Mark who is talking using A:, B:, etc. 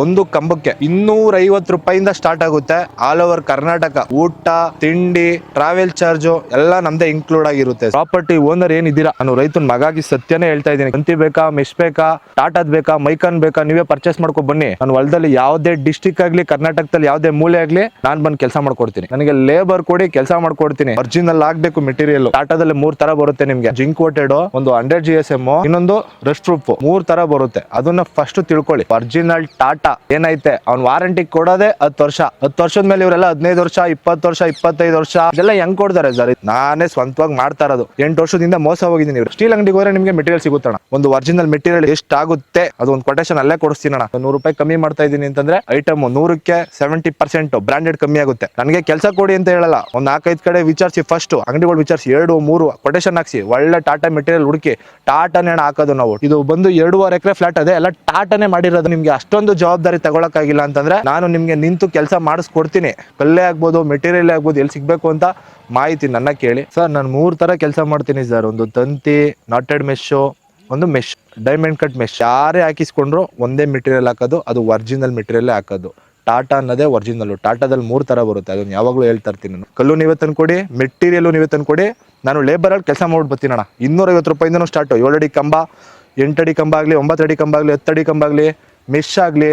A: ಒಂದು ಕಂಬಕ್ಕೆ 250 ರೂಪಾಯಿಂದ ಸ್ಟಾರ್ಟ್ ಆಗುತ್ತೆ. ಆಲ್ ಓವರ್ ಕರ್ನಾಟಕ ಊಟ ತಿಂಡಿ ಟ್ರಾವೆಲ್ ಚಾರ್ಜ್ ಎಲ್ಲ ನಮ್ದೇ ಇನ್ಕ್ಲೂಡ್ ಆಗಿರುತ್ತೆ. ಪ್ರಾಪರ್ಟಿ ಓನರ್ ಏನಿದ್ದೀರಾ, ನಾನು ರೈತನ ಮಗಾಗಿ ಸತ್ಯನೇ ಹೇಳ್ತಾ ಇದ್ದೀನಿ. ಕಂತಿ ಬೇಕಾ, ಮೆಶ್ ಬೇಕಾ, ಟಾಟಾದ್ ಬೇಕಾ, ಮೈಕಾನ್ ಬೇಕಾ, ನೀವೇ ಪರ್ಚೇಸ್ ಮಾಡ್ಕೊ ಬನ್ನಿ. ನಾನು ಹೊಲದಲ್ಲಿ ಯಾವ್ದೇ ಡಿಸ್ಟಿಕ್ ಆಗ್ಲಿ, ಕರ್ನಾಟಕದಲ್ಲಿ ಯಾವ್ದೇ ಮೂಲೆ ಆಗ್ಲಿ ನಾನ್ ಬಂದು ಕೆಲಸ ಮಾಡ್ಕೊಡ್ತೀನಿ. ನನಗೆ ಲೇಬರ್ ಕೊಡಿ, ಕೆಲಸ ಮಾಡ್ಕೊಡ್ತೀನಿ. ಒರಿಜಿನಲ್ ಆಗ್ಬೇಕು ಮೆಟೀರಿಯಲ್. ಟಾಟಾದಲ್ಲಿ 3 ತರ ಬರುತ್ತೆ ನಿಮ್ಗೆ. ಜಿಂಕ್ ಕೋಟೆಡ್, ಒಂದು 100 GSM, ಇನ್ನೊಂದು ರಸ್ಟ್ ಪ್ರೂಫ್, 3 ತರ ಬರುತ್ತೆ. ಅದನ್ನ ಫಸ್ಟ್ ತಿಳ್ಕೊಳ್ಳಿ. ಒರಿಜಿನಲ್ ಟಾಟಾ ಏನೈತೆ ಅವ್ನ್ ವಾರಂಟಿ ಕೊಡೋದೇ 10 ವರ್ಷ. 10 ವರ್ಷದ ಮೇಲೆ ಇವರೆಲ್ಲ 15 ವರ್ಷ, 20 ವರ್ಷ, 25 ವರ್ಷ ಇದೆಲ್ಲ ಹೆಂಗ್ ಕೊಡ್ತಾರೆ ಸರ್? ನಾನೇ ಸ್ವಂತವಾಗಿ ಮಾಡ್ತಾ ಇರೋದು. 8 ವರ್ಷದಿಂದ ಮೋಸ ಹೋಗಿದ್ದೀನಿ. ಸ್ಟೀಲ್ ಅಂಗಡಿಗೆ ಹೋದ್ರೆ ನಿಮ್ಗೆ ಮೆಟೀರಿಯಲ್ ಸಿಗುತ್ತಣ್ಣ. ಒಂದು ಒರಿಜಿನಲ್ ಮೆಟೀರಿಯಲ್ ಎಷ್ಟಾಗುತ್ತೆ ಅದು ಒಂದು ಕೊಟೇಶನ್ ಅಲ್ಲೇ ಕೊಡಿಸ್ತೀನಣ್ಣ. 100 ರೂಪಾಯಿ ಕಮ್ಮಿ ಮಾಡ್ತಾ ಇದೀನಿ ಅಂತಂದ್ರೆ ಐಟಮ್ 100ಕ್ಕೆ 70% ಬ್ರಾಂಡೆಡ್ ಕಮ್ಮಿ ಆಗುತ್ತೆ. ನನಗೆ ಕೆಲಸ ಕೊಡಿ ಅಂತ ಹೇಳಲ್ಲ. ಒಂದ್ 4-5 ಕಡೆ ವಿಚಾರಿಸಿ, ಫಸ್ಟ್ ಅಂಗಡಿಗಳು ವಿಚಾರಿಸಿ, 2-3 ಕೊಟೇಶನ್ ಹಾಕ್ಸಿ, ಒಳ್ಳೆ ಟಾಟಾ ಮೆಟೀರಿಯಲ್ ಹುಡುಕಿ ಟಾಟಾನೇ ಹಾಕೋದು ನಾವು. ಇದು ಬಂದು 2.5 ಎಕರೆ ಫ್ಲಾಟ್ ಅದೇ ಎಲ್ಲ ಟಾಟಾನೇ ಮಾಡಿರೋದು. ನಿಮ್ಗೆ ಅಷ್ಟೊಂದು ಜವಾಬ್ದಾರಿ ತಗೊಳಕ್ಕಾಗಿಲ್ಲ ಅಂತಂದ್ರೆ ನಾನು ನಿಮ್ಗೆ ನಿಂತು ಕೆಲಸ ಮಾಡಿಸ್ಕೊಡ್ತೀನಿ. ಕಲ್ಲೇ ಆಗ್ಬೋದು, ಮೆಟೀರಿಯಲ್ ಆಗ್ಬೋದು, ಎಲ್ಲಿ ಸಿಗ್ಬೇಕು ಅಂತ ಮಾಹಿತಿ ನನ್ನ ಕೇಳಿ. ಸರ್ ನಾನು 3 ತರ ಕೆಲಸ ಮಾಡ್ತೀನಿ ಸರ್. ಒಂದು ತಂತಿ, ನಾಟೆಡ್ ಮೆಶ್, ಒಂದು ಮೆಶ್, ಡೈಮಂಡ್ ಕಟ್ ಮೆಶ್. ಯಾರೇ ಹಾಕಿಸ್ಕೊಂಡ್ರು ಒಂದೇ ಮೆಟೀರಿಯಲ್ ಹಾಕೋದು, ಅದು ಒರಿಜಿನಲ್ ಮೆಟೀರಿಯಲ್ ಹಾಕೋದು. ಟಾಟಾ ಅನ್ನೋದೇ ಒರಿಜಿನಲ್. ಟಾಟಾದಲ್ಲಿ 3 ತರ ಬರುತ್ತೆ. ಅದನ್ನ ಯಾವಾಗಲೂ ಹೇಳ್ತಾ ಇರ್ತೀನಿ ನಾನು. ಕಲ್ಲು ನೀವೇ ತಂದ್ಕೊಡಿ, ಮೆಟೀರಿಯಲ್ ನೀವೇ ತಂದ್ಕೊಡಿ, ನಾನು ಲೇಬರ್ ಅಲ್ಲಿ ಕೆಲಸ ಮಾಡ್ಬಿಟ್ಟು ಬರ್ತೀನಿ ಅಣ್ಣ. 250 ರೂಪಾಯಿಂದ ಸ್ಟಾರ್ಟ್. 7 ಅಡಿ ಕಂಬ, 8 ಅಡಿ ಕಂಬ ಆಗಲಿ, 9 ಅಡಿ ಕಂಬ ಆಗಲಿ, 10 ಅಡಿ ಕಂಬ ಆಗಲಿ, ಮೆಶ್ ಆಗಲಿ,